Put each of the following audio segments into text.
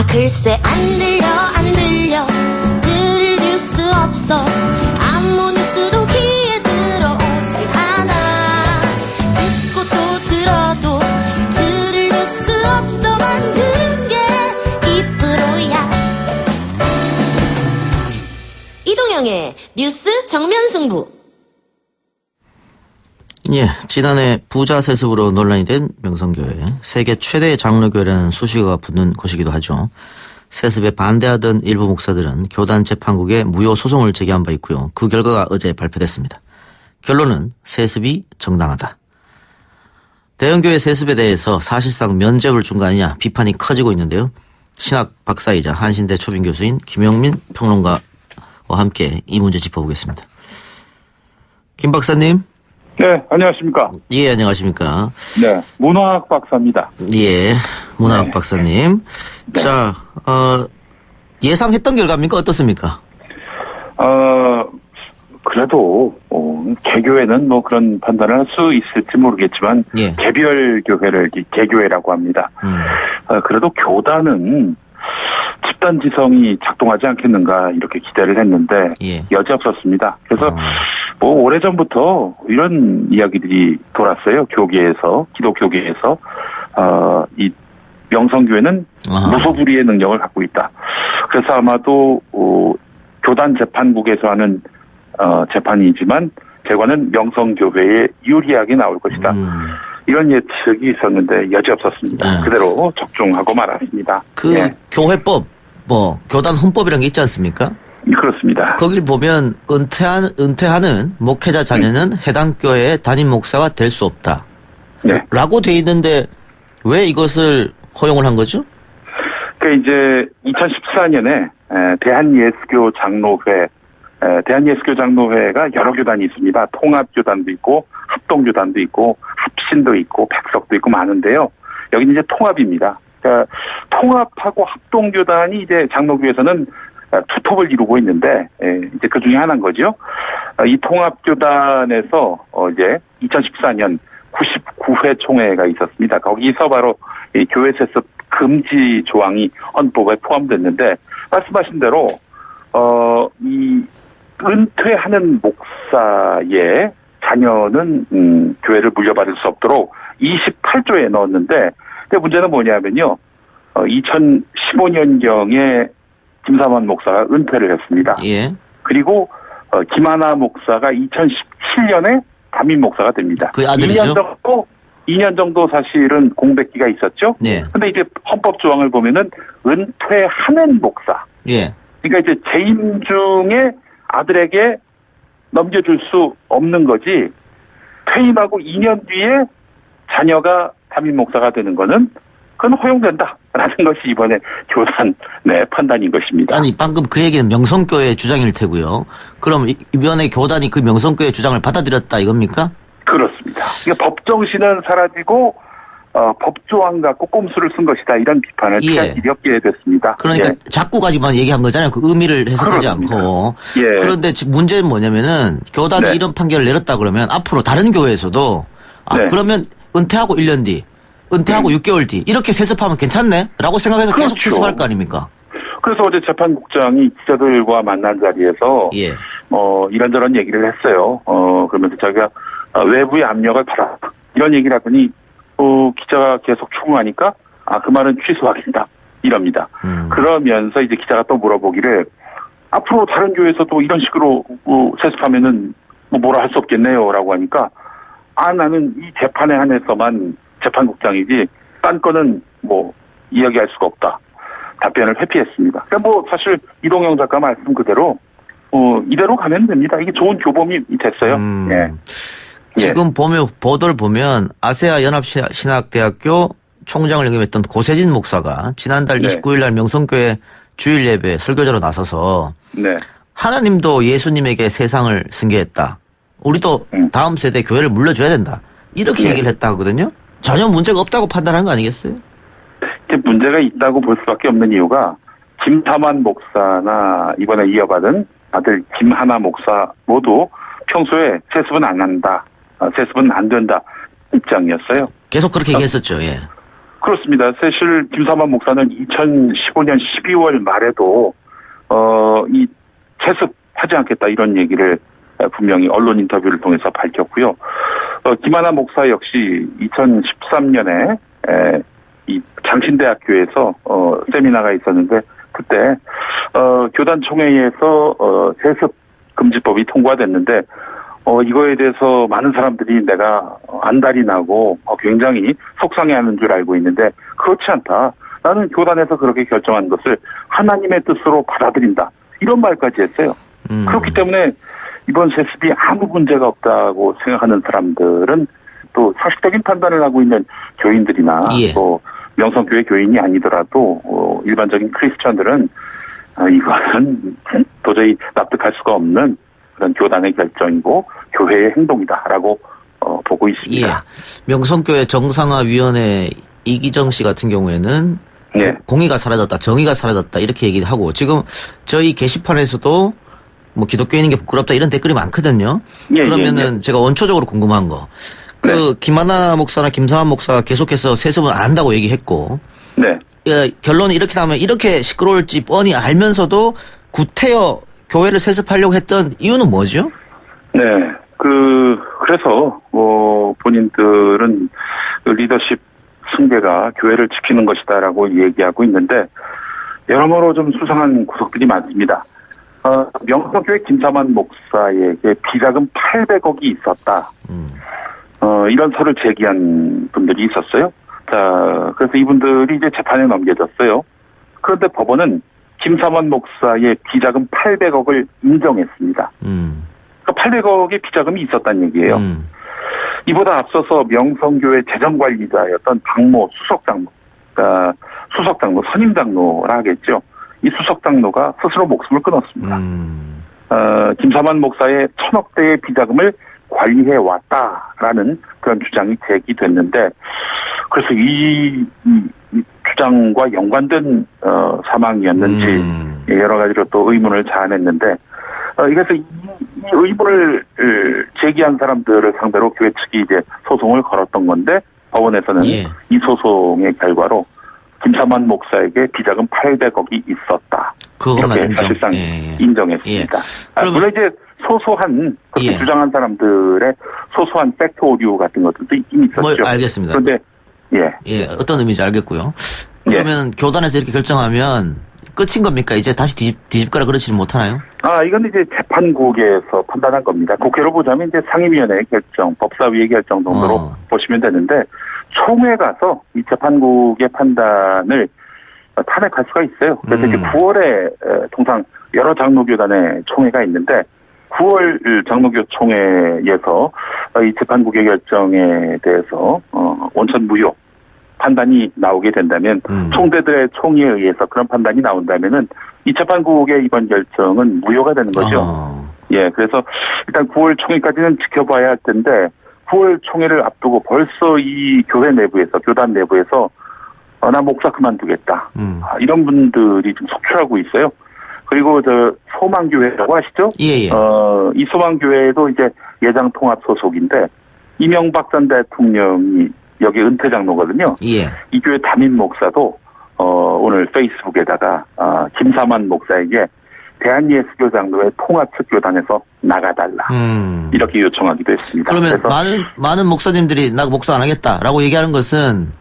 글쎄 안 들려 들을 뉴스 없어 아무 뉴스도 귀에 들어오지 않아 듣고 또 들어도 들을 뉴스 없어 만든 게 이프로야. 이동영의 뉴스 정면승부. 예, 지난해 부자 세습으로 논란이 된 명성교회, 세계 최대의 장로교회라는 수식어가 붙는 곳이기도 하죠. 세습에 반대하던 일부 목사들은 교단 재판국에 무효 소송을 제기한 바 있고요. 그 결과가 어제 발표됐습니다. 결론은 세습이 정당하다. 대형교회 세습에 대해서 사실상 면죄부를 준 거 아니냐 비판이 커지고 있는데요. 신학 박사이자 한신대 초빙 교수인 김영민 평론가와 함께 이 문제 짚어보겠습니다. 김 박사님. 네, 안녕하십니까. 예, 안녕하십니까. 네, 문화학 박사입니다. 예, 문화학 네. 박사님. 네. 자, 예상했던 결과입니까? 어떻습니까? 그래도, 개교회는 뭐 그런 판단을 할 수 있을지 모르겠지만, 예. 개별 교회를 개교회라고 합니다. 그래도 교단은 집단 지성이 작동하지 않겠는가 이렇게 기대를 했는데, 예. 여지없었습니다. 그래서 뭐 오래전부터 이런 이야기들이 돌았어요. 교계에서, 기독교계에서. 이 명성교회는 무소불위의 능력을 갖고 있다. 그래서 아마도 교단 재판국에서 하는 재판이지만 결과는 명성교회에 유리하게 나올 것이다. 이런 예측이 있었는데 여지없었습니다. 그대로 적중하고 말았습니다. 그 교회법, 뭐 교단 헌법이라는 게 있지 않습니까? 그렇습니다. 거길 보면 은퇴하는 목회자 자녀는 해당 교회의 담임 목사가 될 수 없다. 네. 라고 돼 있는데 왜 이것을 허용을 한 거죠? 그 이제 2014년에 대한예수교 장로회, 대한예수교 장로회가 여러 교단이 있습니다. 통합교단도 있고 합동교단도 있고 합신도 있고 백석도 있고 많은데요. 여기는 이제 통합입니다. 그러니까 통합하고 합동교단이 이제 장로교에서는 투톱을 이루고 있는데 이제 그 중에 하나인 거죠. 이 통합교단에서 이제 2014년 99회 총회가 있었습니다. 거기서 바로 이 교회 세습 금지 조항이 헌법에 포함됐는데 말씀하신 대로 이 은퇴하는 목사의 자녀는 교회를 물려받을 수 없도록 28조에 넣었는데 근데 문제는 뭐냐면요. 2015년경에 김삼환 목사가 은퇴를 했습니다. 예. 그리고 김하나 목사가 2017년에 담임 목사가 됩니다. 그 아들이죠? 2년 정도 사실은 공백기가 있었죠. 네. 근데 이제 헌법 조항을 보면은 은퇴하는 목사. 예. 그러니까 이제 재임 중에 아들에게 넘겨줄 수 없는 거지. 퇴임하고 2년 뒤에 자녀가 담임 목사가 되는 거는 그건 허용된다라는 것이 이번에 교단 판단인 것입니다. 아니 방금 그 얘기는 명성교회 주장일 테고요. 그럼 이번에 교단이 그 명성교회 주장을 받아들였다 이겁니까? 그렇습니다. 그러니까 법정신은 사라지고 법조항 갖고 꼼수를 쓴 것이다 이런 비판을 피할 길이 없게 됐습니다. 그러니까 자꾸까지만 얘기한 거잖아요. 그 의미를 해석하지 않고. 예. 그런데 문제는 뭐냐면은 교단이 이런 판결을 내렸다 그러면 앞으로 다른 교회에서도 그러면 은퇴하고 1년 뒤 은퇴하고 6개월 뒤 이렇게 세습하면 괜찮네? 라고 생각해서 그렇죠. 계속 세습할 거 아닙니까? 그래서 어제 재판국장이 기자들과 만난 자리에서 이런저런 얘기를 했어요. 그러면서 자기가 외부의 압력을 받아 이런 얘기를 하더니 기자가 계속 충고하니까 그 말은 취소하겠다 이럽니다. 그러면서 이제 기자가 또 물어보기를 앞으로 다른 교회에서도 이런 식으로 세습하면은 뭐라 할 수 없겠네요라고 하니까 나는 이 재판에 한해서만 재판국장이지 딴 거는 뭐 이야기할 수가 없다. 답변을 회피했습니다. 그러니까 사실 이동영 작가 말씀 그대로 이대로 가면 됩니다. 이게 좋은 교범이 됐어요. 예. 지금 보도를 보면 아세아 연합신학대학교 총장을 역임했던 고세진 목사가 지난달 29일 날 명성교회 주일 예배 설교자로 나서서 하나님도 예수님에게 세상을 승계했다. 우리도 다음 세대 교회를 물려줘야 된다. 이렇게 얘기를 했다 하거든요. 전혀 문제가 없다고 판단한 거 아니겠어요? 문제가 있다고 볼 수밖에 없는 이유가 김삼환 목사나 이번에 이어받은 아들 김하나 목사 모두 평소에 세습은 안 한다. 세습은 안 된다 입장이었어요. 계속 그렇게 얘기했었죠. 예. 그렇습니다. 사실 김사만 목사는 2015년 12월 말에도 이 재습하지 않겠다 이런 얘기를 분명히 언론 인터뷰를 통해서 밝혔고요. 김하나 목사 역시 2013년에 이 장신대학교에서 세미나가 있었는데 그때 교단 총회에서 재습 금지법이 통과됐는데 이거에 대해서 많은 사람들이 내가 안달이 나고 굉장히 속상해하는 줄 알고 있는데 그렇지 않다. 나는 교단에서 그렇게 결정한 것을 하나님의 뜻으로 받아들인다. 이런 말까지 했어요. 그렇기 때문에 이번 세습이 아무 문제가 없다고 생각하는 사람들은 또 상식적인 판단을 하고 있는 교인들이나 예. 또 명성교회 교인이 아니더라도 일반적인 크리스천들은 이거는 도저히 납득할 수가 없는 그런 교단의 결정이고 교회의 행동이다라고 보고 있습니다. 예. 명성교회 정상화위원회 이기정 씨 같은 경우에는 네. 공의가 사라졌다, 정의가 사라졌다 이렇게 얘기를 하고 지금 저희 게시판에서도 뭐 기독교인인 게 부끄럽다 이런 댓글이 많거든요. 예, 그러면은 예. 제가 원초적으로 궁금한 거. 네. 김하나 목사나 김사환 목사가 계속해서 세습은 안 한다고 얘기했고. 네. 결론이 이렇게 나오면 이렇게 시끄러울지 뻔히 알면서도 구태여 교회를 세습하려고 했던 이유는 뭐죠? 네. 그래서 본인들은 리더십 승계가 교회를 지키는 것이다라고 얘기하고 있는데 여러모로 좀 수상한 구석들이 많습니다. 명성교회 김사만 목사에게 비자금 800억이 있었다. 이런 설을 제기한 분들이 있었어요. 자, 그래서 이분들이 이제 재판에 넘겨졌어요. 그런데 법원은 김사만 목사의 비자금 800억을 인정했습니다. 그러니까 800억의 비자금이 있었다는 얘기예요. 이보다 앞서서 명성교회 재정관리자였던 박모 수석장로, 그러니까 수석장로, 선임장로라 하겠죠. 이 수석장로가 스스로 목숨을 끊었습니다. 김사만 목사의 1000억대의 비자금을 관리해 왔다라는 그런 주장이 제기됐는데 그래서 이 주장과 연관된 사망이었는지 여러 가지로 또 의문을 자아냈는데 그래서 이 의문을 제기한 사람들을 상대로 교회 측이 이제 소송을 걸었던 건데 법원에서는 예. 이 소송의 결과로 김사만 목사에게 비자금 800억이 있었다. 그것만 이렇게 사실상 인정했습니다. 그러면 물론 이제 소소한 그렇게 주장한 사람들의 소소한 팩트 오류 같은 것들도 있긴 있었죠. 알겠습니다. 그런데 어떤 의미인지 알겠고요. 그러면 교단에서 이렇게 결정하면 끝인 겁니까? 이제 다시 뒤집거나 그러지는 못하나요? 이건 이제 재판국에서 판단한 겁니다. 국회로 보자면 이제 상임위원회의 결정, 법사위의 결정 정도로 보시면 되는데 총회 가서 이 재판국의 판단을 탄핵할 수가 있어요. 그래서 이제 9월에 통상 여러 장로교단의 총회가 있는데 9월 장로교 총회에서 이 재판국의 결정에 대해서 원천 무효 판단이 나오게 된다면 총대들의 총의에 의해서 그런 판단이 나온다면은 이 재판국의 이번 결정은 무효가 되는 거죠. 예, 그래서 일단 9월 총회까지는 지켜봐야 할 텐데 9월 총회를 앞두고 벌써 이 교회 내부에서 교단 내부에서 나 목사 그만두겠다. 이런 분들이 좀 속출하고 있어요. 그리고 소망교회라고 아시죠? 예. 이 소망교회도 이제 예장 통합 소속인데 이명박 전 대통령이 여기 은퇴 장로거든요. 예. 이 교회 담임 목사도 오늘 페이스북에다가 김사만 목사에게 대한예수교 장로의 통합측 교단에서 나가달라 이렇게 요청하기도 했습니다. 그러면 많은 목사님들이 나 목사 안 하겠다라고 얘기하는 것은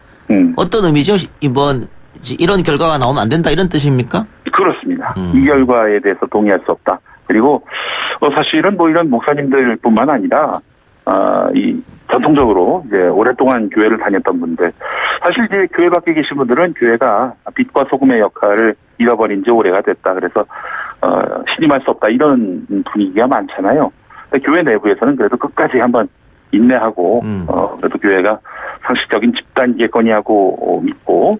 어떤 의미죠? 이런 결과가 나오면 안 된다 이런 뜻입니까? 그렇습니다. 이 결과에 대해서 동의할 수 없다. 그리고 사실은 이런 목사님들뿐만 아니라 이 전통적으로 이제 오랫동안 교회를 다녔던 분들, 사실 이제 교회 밖에 계신 분들은 교회가 빛과 소금의 역할을 잃어버린 지 오래가 됐다. 그래서 신임할 수 없다 이런 분위기가 많잖아요. 교회 내부에서는 그래도 끝까지 한번 인내하고 그래도 교회가 상식적인 집단 이해권이라고 믿고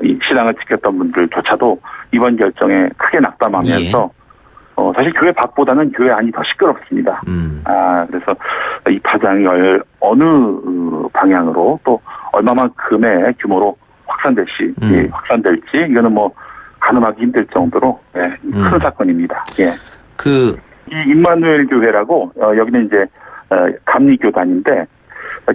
이 신앙을 지켰던 분들조차도 이번 결정에 크게 낙담하면서 사실 교회 밖보다는 교회 안이 더 시끄럽습니다. 그래서 이 파장이 어느 방향으로 또 얼마만큼의 규모로 확산될지 이거는 가늠하기 힘들 정도로 큰 사건입니다. 예. 이 임마누엘 교회라고 여기는 이제 감리교단인데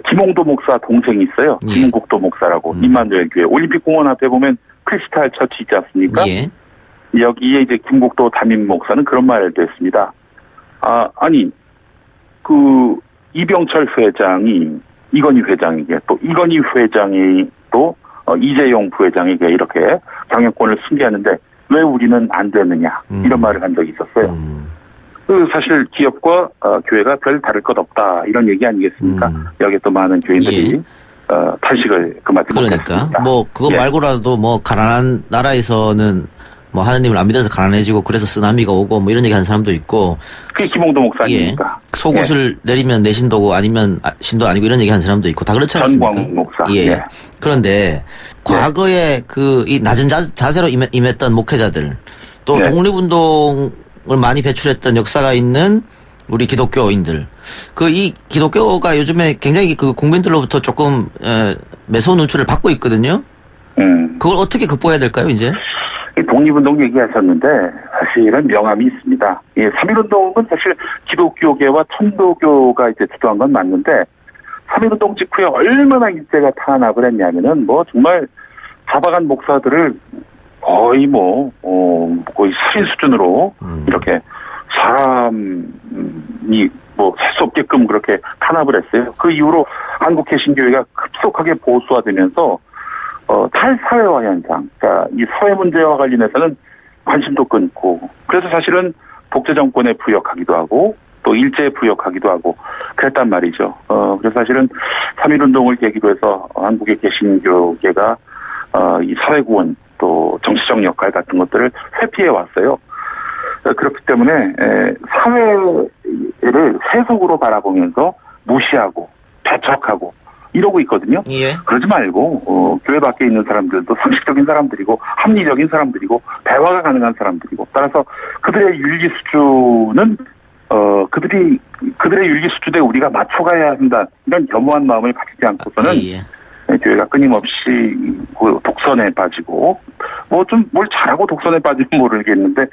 김홍도 목사 동생이 있어요. 예. 김국도 목사라고 임마누엘 교회 올림픽공원 앞에 보면 크리스탈 처치 있지 않습니까? 예. 여기에 이제 김국도 담임 목사는 그런 말을 했습니다. 아니 그 이병철 회장이 이건희 회장에게 또 이건희 회장이 또 이재용 부회장에게 이렇게 경영권을 승계하는데 왜 우리는 안 되느냐 이런 말을 한 적이 있었어요. 사실 기업과 교회가 별 다를 것 없다 이런 얘기 아니겠습니까? 여기에 또 많은 교인들이 예. 탄식을 그마치 그러니까 못했습니다. 뭐 그거 예. 말고라도 뭐 가난한 나라에서는 뭐 하나님을 안 믿어서 가난해지고 그래서 쓰나미가 오고 뭐 이런 얘기 하는 사람도 있고 그게 김홍도 목사 아닙니까? 속옷을 내리면 내 신도고 아니면 신도 아니고 이런 얘기 하는 사람도 있고 다 그렇지 않습니까? 전광 목사. 예. 예. 그런데 과거에 그 이 낮은 자세로 임했던 목회자들 또 네. 독립운동을 많이 배출했던 역사가 있는 우리 기독교인들 그 이 기독교가 요즘에 굉장히 그 국민들로부터 조금 매서운 눈초리를 받고 있거든요. 그걸 어떻게 극복해야 될까요, 이제? 독립운동 얘기하셨는데 사실은 명암이 있습니다. 3.1운동은 사실 기독교계와 천도교가 이제 주도한 건 맞는데 3.1운동 직후에 얼마나 일제가 탄압을 했냐면은 뭐 정말 잡아간 목사들을 거의 거의 살인 수준으로 이렇게 사람이 뭐 살 수 없게끔 그렇게 탄압을 했어요. 그 이후로 한국 개신교회가 급속하게 보수화되면서 탈사회화 현상, 그러니까 이 사회 문제와 관련해서는 관심도 끊고, 그래서 사실은 독재 정권에 부역하기도 하고, 또 일제에 부역하기도 하고, 그랬단 말이죠. 그래서 사실은 3.1운동을 계기로 해서 한국의 개신교계가, 이 사회구원, 또 정치적 역할 같은 것들을 회피해 왔어요. 그렇기 때문에, 사회를 세속으로 바라보면서 무시하고, 배척하고, 이러고 있거든요. 예. 그러지 말고 교회 밖에 있는 사람들도 상식적인 사람들이고 합리적인 사람들이고 대화가 가능한 사람들이고 따라서 그들의 윤리 수준은 그들의 윤리 수준에 우리가 맞춰가야 한다 이런 겸허한 마음을 가지지 않고서는 교회가 끊임없이 독선에 빠지고 뭐 좀 뭘 잘하고 독선에 빠지면 모르겠는데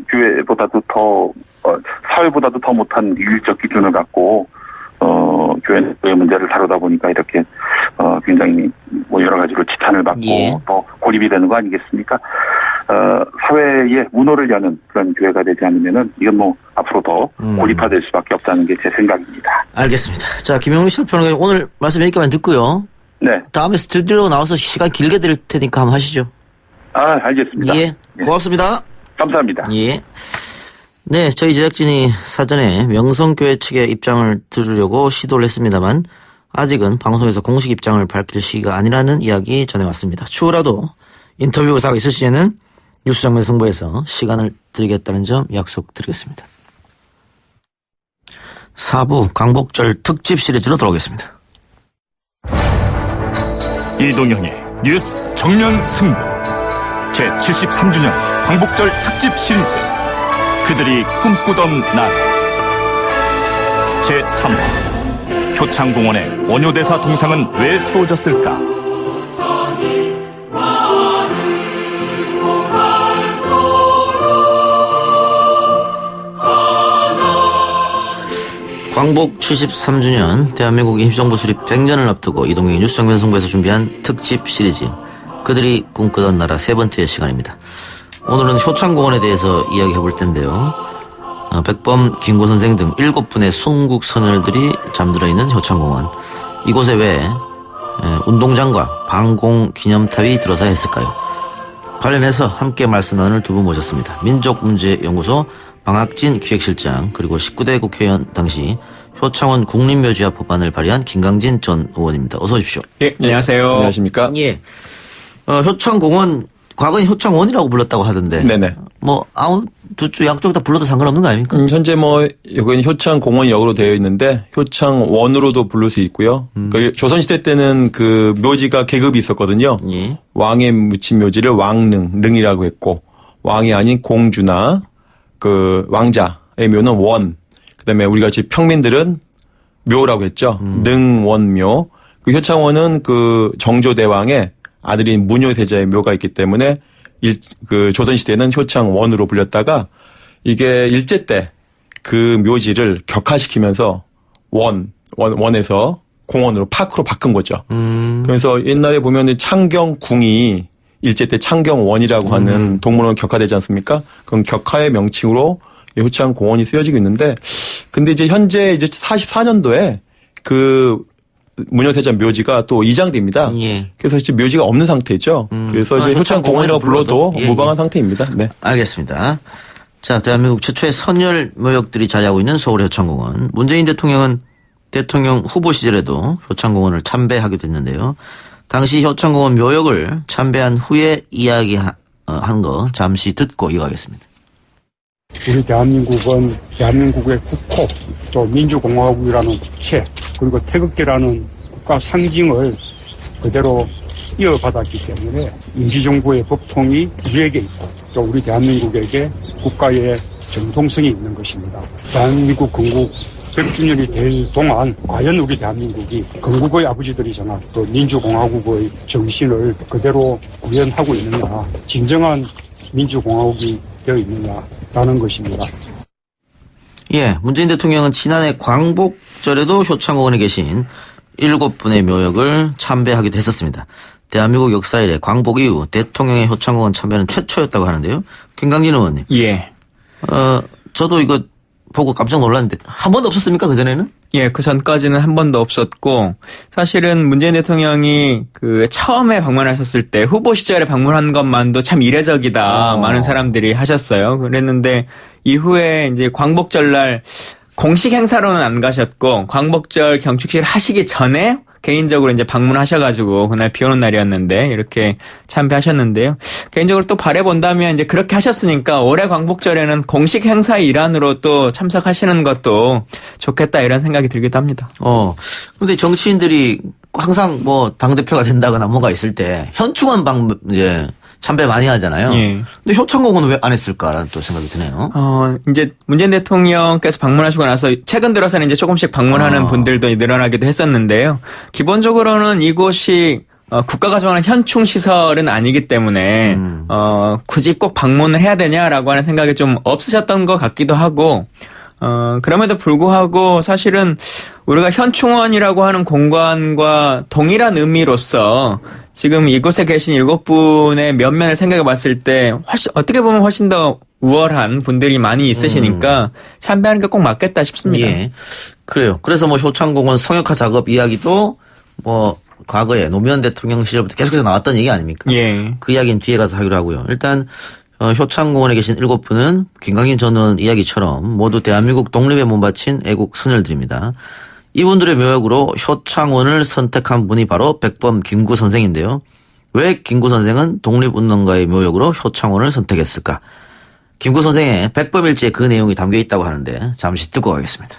교회보다도 더 사회보다도 더 못한 윤리적 기준을 갖고 교회의 문제를 다루다 보니까 이렇게 굉장히 뭐 여러 가지로 지탄을 받고 또 고립이 되는 거 아니겠습니까? 사회에 문호를 여는 그런 교회가 되지 않으면은 이건 뭐 앞으로 더 고립화될 수밖에 없다는 게 제 생각입니다. 알겠습니다. 자, 김영민 시사평론가님 오늘 말씀 여기까지 듣고요. 네. 다음에 스튜디오로 나와서 시간 길게 드릴 테니까 한번 하시죠. 알겠습니다. 예. 고맙습니다. 감사합니다. 예. 네, 저희 제작진이 사전에 명성교회 측의 입장을 들으려고 시도를 했습니다만 아직은 방송에서 공식 입장을 밝힐 시기가 아니라는 이야기 전해왔습니다. 추후라도 인터뷰 의사가 있을 시에는 뉴스 장면 승부에서 시간을 드리겠다는 점 약속드리겠습니다. 4부 광복절 특집 시리즈로 돌아오겠습니다. 이동영의 뉴스 정면 승부 제73주년 광복절 특집 시리즈 그들이 꿈꾸던 나라 제3화 효창공원의 원효대사 동상은 왜 세워졌을까? 광복 73주년 대한민국 임시정부 수립 100년을 앞두고 이동영의 뉴스 정면 승부에서 준비한 특집 시리즈 그들이 꿈꾸던 나라 세 번째 시간입니다. 오늘은 효창공원에 대해서 이야기해 볼 텐데요. 백범, 김구 선생 등 7분의 순국 선열들이 잠들어 있는 효창공원. 이곳에 왜 운동장과 방공 기념탑이 들어서야 했을까요? 관련해서 함께 말씀 나눌 두 분 모셨습니다. 민족문제연구소 방학진 기획실장 그리고 19대 국회의원 당시 효창원 국립묘지화 법안을 발의한 김강진 전 의원입니다. 어서 오십시오. 예, 안녕하세요. 안녕하십니까? 예. 효창공원 과거엔 효창원이라고 불렀다고 하던데. 네네. 뭐 아무 두 쪽 양쪽 다 불러도 상관없는 거 아닙니까? 현재 뭐 여기는 효창공원역으로 되어 있는데 효창원으로도 부를 수 있고요. 그 조선시대 때는 그 묘지가 계급이 있었거든요. 예. 왕에 묻힌 묘지를 왕릉이라고 했고 왕이 아닌 공주나 그 왕자의 묘는 원. 그다음에 우리 같이 평민들은 묘라고 했죠. 능원묘. 그 효창원은 그 정조대왕의 아들인 문효대자의 묘가 있기 때문에 그 조선시대는 효창원으로 불렸다가 이게 일제 때 그 묘지를 격화시키면서 원에서 공원으로 파크로 바꾼 거죠. 그래서 옛날에 보면 창경궁이 일제 때 창경원이라고 하는 동물원 격화되지 않습니까? 그럼 격화의 명칭으로 효창공원이 쓰여지고 있는데, 근데 이제 현재 이제 44년도에 그 문효대전 묘지가 또 이장됩니다. 예. 그래서 이제 묘지가 없는 상태죠. 그래서 이제 효창공원이라고 불러도 예, 무방한 예. 상태입니다. 네. 알겠습니다. 자, 대한민국 최초의 선열 묘역들이 자리하고 있는 서울 효창공원. 문재인 대통령은 대통령 후보 시절에도 효창공원을 참배하기도 했는데요. 당시 효창공원 묘역을 참배한 후에 이야기한 거 잠시 듣고 이어가겠습니다. 우리 대한민국은 대한민국의 국호, 또 민주공화국이라는 국채, 그리고 태극기라는 국가 상징을 그대로 이어받았기 때문에 임시정부의 법통이 우리에게 있고 또 우리 대한민국에게 국가의 정통성이 있는 것입니다. 대한민국 건국 100주년이 될 동안 과연 우리 대한민국이 건국의 아버지들이잖아. 또 민주공화국의 정신을 그대로 구현하고 있느냐, 진정한 민주공화국이 되어 있느냐라는 것입니다. 예, 문재인 대통령은 지난해 광복절에도 효창공원에 계신 7분의 묘역을 참배하기도 했었습니다. 대한민국 역사 이래 광복 이후 대통령의 효창공원 참배는 최초였다고 하는데요. 김강진 의원님. 예. 저도 이거 보고 깜짝 놀랐는데 한 번도 없었습니까? 그전에는? 예, 그 전까지는 한 번도 없었고, 사실은 문재인 대통령이 그 처음에 방문하셨을 때 후보 시절에 방문한 것만도 참 이례적이다. 많은 사람들이 하셨어요. 그랬는데 이후에 이제 광복절날 공식 행사로는 안 가셨고, 광복절 경축식 하시기 전에 개인적으로 이제 방문하셔가지고 그날 비 오는 날이었는데 이렇게 참배하셨는데요. 개인적으로 또 바라본다면 이제 그렇게 하셨으니까 올해 광복절에는 공식 행사의 일환으로 또 참석하시는 것도 좋겠다 이런 생각이 들기도 합니다. 근데 정치인들이 항상 뭐 당대표가 된다거나 뭐가 있을 때 현충원 이제 참배 많이 하잖아요. 예. 근데 효창공원은 왜 안 했을까라는 또 생각이 드네요. 이제 문재인 대통령께서 방문하시고 나서 최근 들어서는 이제 조금씩 방문하는 분들도 늘어나기도 했었는데요. 기본적으로는 이곳이 국가가 정하는 현충 시설은 아니기 때문에 굳이 꼭 방문을 해야 되냐라고 하는 생각이 좀 없으셨던 것 같기도 하고, 그럼에도 불구하고 사실은 우리가 현충원이라고 하는 공간과 동일한 의미로서 지금 이곳에 계신 7분의 면면을 생각해 봤을 때 어떻게 보면 훨씬 더 우월한 분들이 많이 있으시니까 참배하는 게 꼭 맞겠다 싶습니다. 예. 그래요. 그래서 뭐 효창공원 성역화 작업 이야기도 뭐 과거에 노무현 대통령 시절부터 계속해서 나왔던 얘기 아닙니까? 예. 그 이야기는 뒤에 가서 하기로 하고요. 일단 효창공원에 계신 7분은 김강진 전 의원 이야기처럼 모두 대한민국 독립에 몸바친 애국 선열들입니다. 이분들의 묘역으로 효창원을 선택한 분이 바로 백범 김구 선생인데요. 왜 김구 선생은 독립운동가의 묘역으로 효창원을 선택했을까? 김구 선생의 백범일지에 그 내용이 담겨 있다고 하는데 잠시 듣고 가겠습니다.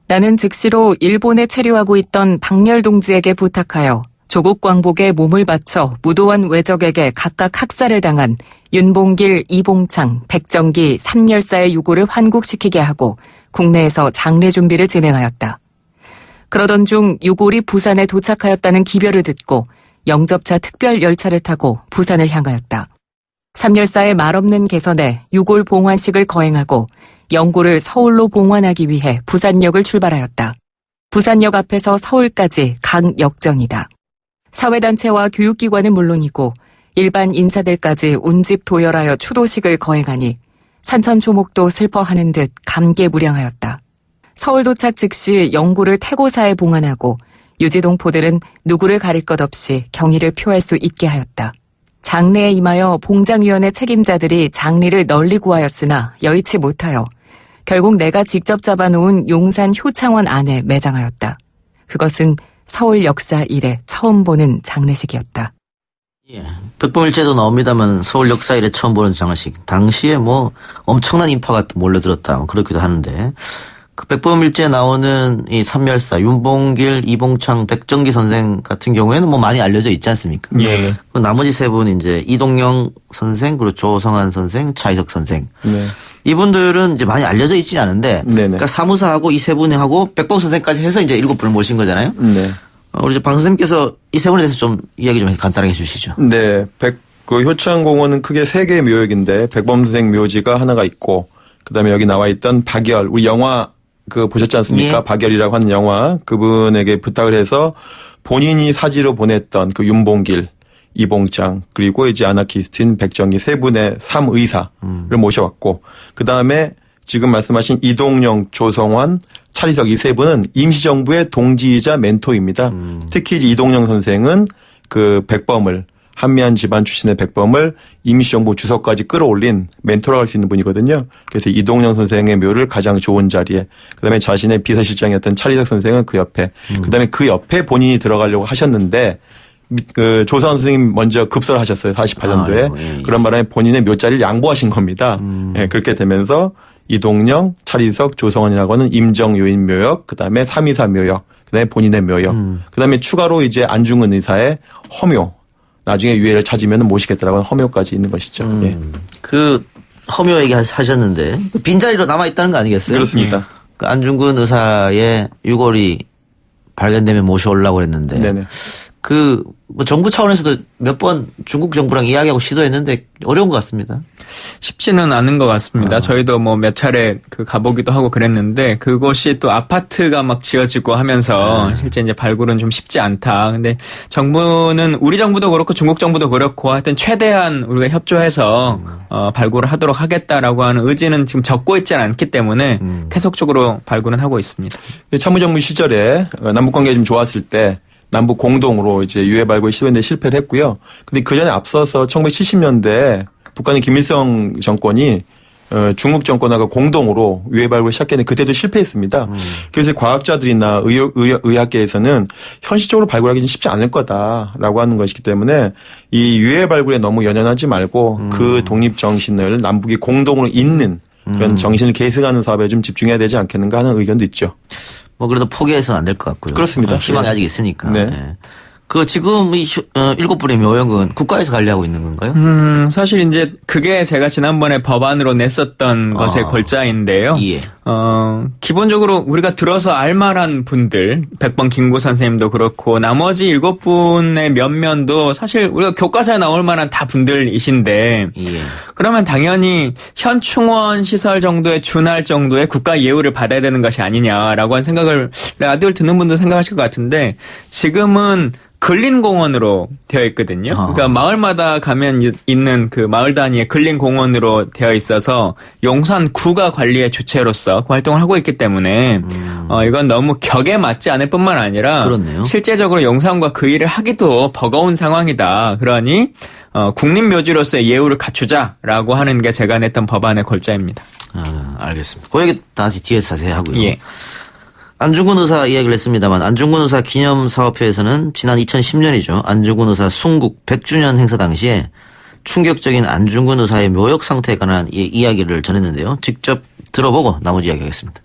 나는 즉시로 일본에 체류하고 있던 박렬 동지에게 부탁하여 조국 광복에 몸을 바쳐 무도한 왜적에게 각각 학살을 당한 윤봉길, 이봉창, 백정기, 삼열사의 유고를 환국시키게 하고 국내에서 장례 준비를 진행하였다. 그러던 중 유골이 부산에 도착하였다는 기별을 듣고 영접차 특별 열차를 타고 부산을 향하였다. 삼열사의 말없는 개선에 유골 봉환식을 거행하고 영구를 서울로 봉환하기 위해 부산역을 출발하였다. 부산역 앞에서 서울까지 각 역정이다. 사회단체와 교육기관은 물론이고 일반 인사들까지 운집 도열하여 추도식을 거행하니 산천초목도 슬퍼하는 듯 감개무량하였다. 서울 도착 즉시 영구를 태고사에 봉환하고 유지동포들은 누구를 가릴 것 없이 경의를 표할 수 있게 하였다. 장례에 임하여 봉장위원회 책임자들이 장리를 널리 구하였으나 여의치 못하여 결국 내가 직접 잡아놓은 용산 효창원 안에 매장하였다. 그것은 서울 역사 이래 처음 보는 장례식이었다. 예. 백범일제도 나옵니다만 서울 역사 이래 처음 보는 장례식. 당시에 뭐 엄청난 인파가 몰려들었다. 뭐 그렇기도 하는데 그 백범일제에 나오는 이 삼열사 윤봉길, 이봉창, 백정기 선생 같은 경우에는 뭐 많이 알려져 있지 않습니까? 예. 그 나머지 세 분 이제 이동영 선생 그리고 조성한 선생, 차이석 선생. 네. 이분들은 이제 많이 알려져 있지 않은데 그러니까 사무사하고 이 세 분이 하고 백범 선생까지 해서 이제 7분을 모신 거잖아요. 네. 우리 방 선생님께서 이 세 분에 대해서 좀 이야기 좀 간단하게 해주시죠. 네. 그 효창공원은 크게 3개의 묘역인데 백범 선생 묘지가 하나가 있고 그다음에 여기 나와 있던 박열, 우리 영화 그 보셨지 않습니까? 예. 박열이라고 하는 영화 그분에게 부탁을 해서 본인이 사지로 보냈던 그 윤봉길, 이봉장 그리고 이제 아나키스트인 백정희 세 분의 3의사를 모셔왔고 그 다음에 지금 말씀하신 이동영, 조성환, 차리석 이 세 분은 임시정부의 동지이자 멘토입니다. 특히 이동영 선생은 그 백범을 한미한 집안 출신의 백범을 임시정부 주석까지 끌어올린 멘토라고 할 수 있는 분이거든요. 그래서 이동영 선생의 묘를 가장 좋은 자리에 그다음에 자신의 비서실장이었던 차리석 선생은 그 옆에 그다음에 그 옆에 본인이 들어가려고 하셨는데 그 조선 선생님 먼저 급설을 하셨어요. 48년도에. 예. 그런 바람에 본인의 묘자리를 양보하신 겁니다. 예, 그렇게 되면서 이동영, 차리석, 조성원이라고 하는 임정요인 묘역, 그다음에 324 묘역, 그다음에 본인의 묘역, 그다음에 추가로 이제 안중근 의사의 허묘, 나중에 유해를 찾으면 모시겠다라고 하는 허묘까지 있는 것이죠. 예. 그 허묘 얘기 하셨는데 빈자리로 남아 있다는 거 아니겠어요? 그렇습니다. 그 안중근 의사의 유골이 발견되면 모셔오려고 했는데 네네. 그 뭐 정부 차원에서도 몇 번 중국 정부랑 이야기하고 시도했는데 어려운 것 같습니다. 쉽지는 않은 것 같습니다. 저희도 뭐 몇 차례 그 가보기도 하고 그랬는데 그곳이 또 아파트가 막 지어지고 하면서 실제 이제 발굴은 좀 쉽지 않다. 근데 정부는 우리 정부도 그렇고 중국 정부도 그렇고 하여튼 최대한 우리가 협조해서 발굴을 하도록 하겠다라고 하는 의지는 지금 적고 있지는 않기 때문에 계속적으로 발굴은 하고 있습니다. 참모정부 시절에 남북관계가 좀 좋았을 때 남북 공동으로 이제 유해 발굴 시도했는데 실패를 했고요. 근데 그 전에 앞서서 1970년대 북한의 김일성 정권이 중국 정권하고 공동으로 유해 발굴을 시작했는데 그때도 실패했습니다. 그래서 과학자들이나 의학계에서는 현실적으로 발굴하기는 쉽지 않을 거다라고 하는 것이기 때문에 이 유해 발굴에 너무 연연하지 말고 그 독립 정신을 남북이 공동으로 잇는 그런 정신을 계승하는 사업에 좀 집중해야 되지 않겠는가 하는 의견도 있죠. 뭐 그래도 포기해서는 안 될 것 같고요. 그렇습니다. 희망이 네. 아직 있으니까. 네. 네. 그 지금 이 7분의 묘역은 국가에서 관리하고 있는 건가요? 사실 이제 그게 제가 지난번에 법안으로 냈었던 것의 골자인데요. 예. 기본적으로 우리가 들어서 알만한 분들, 백범 김구 선생님도 그렇고 나머지 7분의 면면도 사실 우리가 교과서에 나올 만한 다 분들이신데 예. 그러면 당연히 현충원 시설 정도에 준할 정도의 국가 예우를 받아야 되는 것이 아니냐라고 하는 생각을 라디오를 듣는 분도 생각하실 것 같은데 지금은 근린공원으로 되어 있거든요. 그러니까 마을마다 가면 있는 그 마을 단위의 근린공원으로 되어 있어서 용산구가 관리의 주체로서 그 활동을 하고 있기 때문에 이건 너무 격에 맞지 않을 뿐만 아니라 그렇네요. 실제적으로 용산과 그 일을 하기도 버거운 상황이다. 그러니 국립묘지로서의 예우를 갖추자라고 하는 게 제가 냈던 법안의 골자입니다. 알겠습니다. 그 얘기 다시 뒤에서 자세히 하고요. 예. 안중근 의사 이야기를 했습니다만 안중근 의사 기념사업회에서는 지난 2010년이죠. 안중근 의사 순국 100주년 행사 당시에 충격적인 안중근 의사의 묘역 상태에 관한 이야기를 전했는데요. 직접 들어보고 나머지 이야기하겠습니다.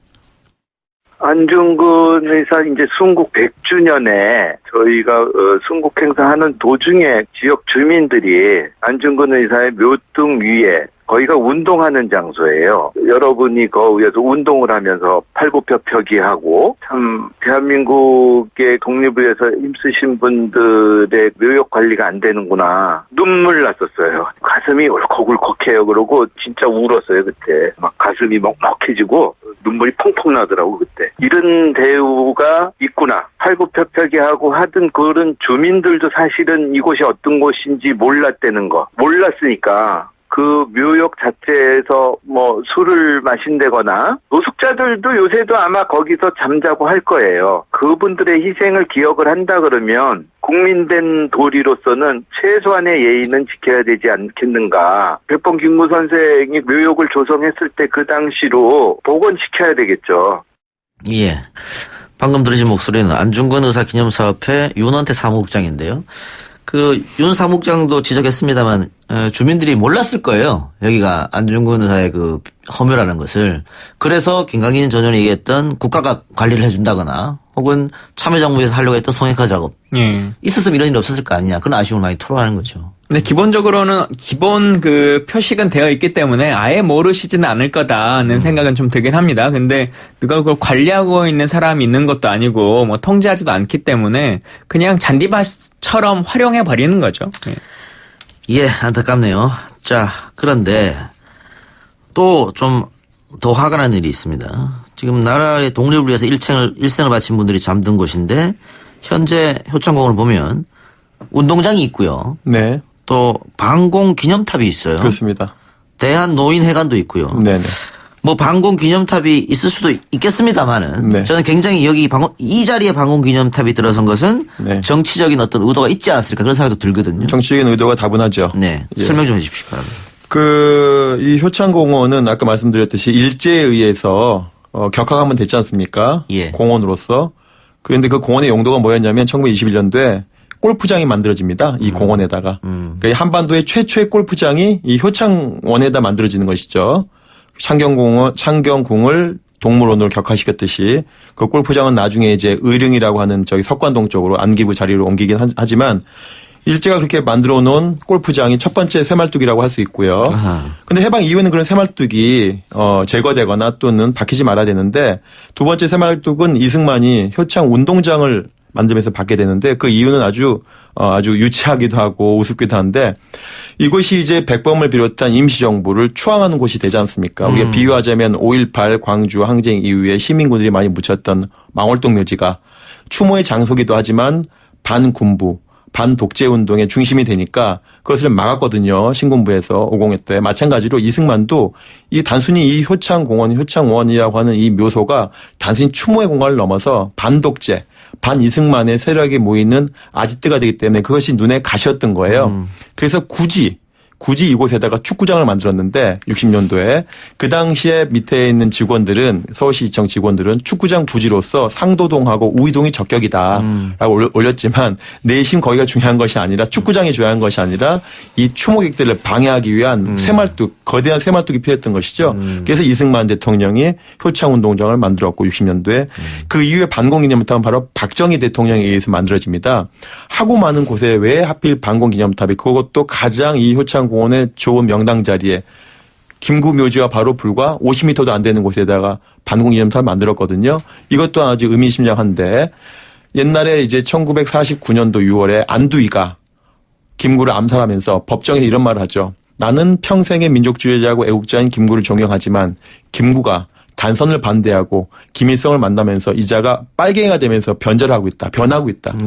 안중근 의사 이제 순국 100주년에 저희가 순국 행사하는 도중에 지역 주민들이 안중근 의사의 묘등 위에 거기가 운동하는 장소예요. 여러분이 거기에서 운동을 하면서 팔굽혀펴기하고 참 대한민국의 독립을 위해서 힘쓰신 분들의 묘역 관리가 안 되는구나. 눈물 났었어요. 가슴이 울컥울컥해요. 그러고 진짜 울었어요 그때. 막 가슴이 먹먹해지고 눈물이 펑펑 나더라고 그때. 이런 대우가 있구나. 팔굽혀펴기하고 하던 그런 주민들도 사실은 이곳이 어떤 곳인지 몰랐다는 거. 몰랐으니까 그 묘역 자체에서 뭐 술을 마신다거나 노숙자들도 요새도 아마 거기서 잠자고 할 거예요. 그분들의 희생을 기억을 한다 그러면 국민된 도리로서는 최소한의 예의는 지켜야 되지 않겠는가. 백범 김구 선생이 묘역을 조성했을 때 그 당시로 복원시켜야 되겠죠. 예. 방금 들으신 목소리는 안중근 의사 기념사업회 윤원태 사무국장인데요. 그 윤 사무국장도 지적했습니다만 주민들이 몰랐을 거예요. 여기가 안중근 의사의 그 허묘라는 것을. 그래서 김강인 전 의원이 얘기했던 국가가 관리를 해준다거나 혹은 참여정부에서 하려고 했던 성역화 작업. 예. 있었으면 이런 일이 없었을 거 아니냐. 그런 아쉬움을 많이 토로하는 거죠. 근데 기본적으로는 기본 그 표식은 되어 있기 때문에 아예 모르시지는 않을 거다는 생각은 좀 들긴 합니다. 근데 그걸 관리하고 있는 사람이 있는 것도 아니고 뭐 통제하지도 않기 때문에 그냥 잔디밭처럼 활용해 버리는 거죠. 예, 안타깝네요. 자, 그런데 또 좀 더 화가 나는 일이 있습니다. 지금 나라의 독립을 위해서 일생을 바친 분들이 잠든 곳인데 현재 효창공원을 보면 운동장이 있고요. 네. 또 방공 기념탑이 있어요. 그렇습니다. 대한노인회관도 있고요. 네네. 뭐 방공 기념탑이 있을 수도 있겠습니다만은 네. 저는 굉장히 여기 이 자리에 방공 기념탑이 들어선 것은 네. 정치적인 어떤 의도가 있지 않았을까 그런 생각도 들거든요. 정치적인 의도가 다분하죠. 네. 예. 설명 좀 해 주십시오. 바랍니다. 이 효창공원은 아까 말씀드렸듯이 일제에 의해서 격하가면 됐지 않습니까? 예. 공원으로서. 그런데 그 공원의 용도가 뭐였냐면 1921년도에 골프장이 만들어집니다. 이 공원에다가. 그러니까 한반도의 최초의 골프장이 이 효창원에다 만들어지는 것이죠. 창경궁을 동물원으로 격화시켰듯이 그 골프장은 나중에 이제 의릉이라고 하는 저기 석관동 쪽으로 안기부 자리로 옮기긴 하지만 일제가 그렇게 만들어 놓은 골프장이 첫 번째 쇠말뚝이라고 할 수 있고요. 근데 해방 이후에는 그런 쇠말뚝이 제거되거나 또는 박히지 말아야 되는데 두 번째 쇠말뚝은 이승만이 효창 운동장을 만들면서 받게 되는데 그 이유는 아주 유치하기도 하고 우습기도 한데 이곳이 이제 백범을 비롯한 임시정부를 추앙하는 곳이 되지 않습니까? 우리가 비유하자면 5.18 광주 항쟁 이후에 시민군들이 많이 묻혔던 망월동 묘지가 추모의 장소기도 하지만 반군부 반독재 운동의 중심이 되니까 그것을 막았거든요. 신군부에서 5.05 때. 마찬가지로 이승만도 단순히 이 효창원이라고 하는 이 묘소가 단순히 추모의 공간을 넘어서 반독재 반이승만의 세력이 모이는 아지트가 되기 때문에 그것이 눈에 가시였던 거예요. 그래서 굳이 이곳에다가 축구장을 만들었는데 60년도에 그 당시에 밑에 있는 직원들은 서울시청 직원들은 축구장 부지로서 상도동하고 우이동이 적격이다라고 올렸지만 내심 거기가 중요한 것이 아니라 축구장이 중요한 것이 아니라 이 추모객들을 방해하기 위한 거대한 쇠말뚝이 필요했던 것이죠. 그래서 이승만 대통령이 효창운동장을 만들었고 60년도에 그 이후에 반공기념탑은 바로 박정희 대통령에 의해서 만들어집니다. 하고 많은 곳에 왜 하필 반공기념탑이 그것도 가장 이 효창 공원의 좋은 명당 자리에 김구 묘지와 바로 불과 50m도 안 되는 곳에다가 반공기념탑을 만들었거든요. 이것도 아주 의미심장한데 옛날에 이제 1949년도 6월에 안두희가 김구를 암살하면서 법정에서 이런 말을 하죠. 나는 평생의 민족주의자고 애국자인 김구를 존경하지만 김구가 단선을 반대하고 김일성을 만나면서 이자가 빨갱이가 되면서 변하고 있다.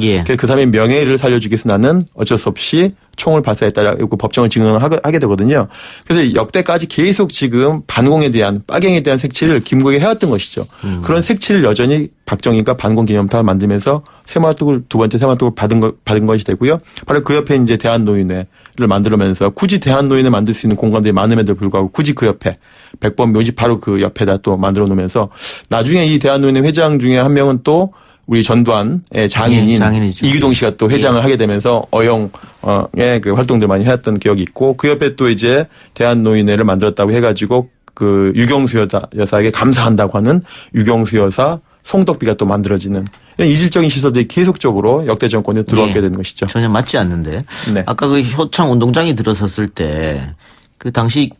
예. 그 사람의 명예를 살려주기 위해서 나는 어쩔 수 없이 총을 발사했다라고 법정을 증언하게 되거든요. 그래서 역대까지 계속 지금 반공에 대한 빨갱이에 대한 색칠을 김구에게 해왔던 것이죠. 그런 색칠을 여전히 박정희가 반공기념탑을 만들면서 두 번째 쇠말뚝을 받은 것이 되고요. 바로 그 옆에 이제 대한노인회를 만들면서 굳이 대한노인을 만들 수 있는 공간들이 많음에도 불구하고 굳이 그 옆에 백범 묘지 바로 그 옆에다 또 만들어 놓으면서 나중에 이 대한노인회 회장 중에 한 명은 또 우리 전두환의 장인인 이규동 씨가 또 회장을 하게 되면서 어영의 그 활동들 많이 해왔던 기억이 있고 그 옆에 또 이제 대한노인회를 만들었다고 해가지고 그 유경수 여사에게 감사한다고 하는 유경수 여사 송덕비가 또 만들어지는 이질적인 시설들이 계속적으로 역대 정권에 들어왔게 되는 것이죠. 전혀 맞지 않는데 네. 아까 그 효창 운동장이 들어섰을 때 그 당시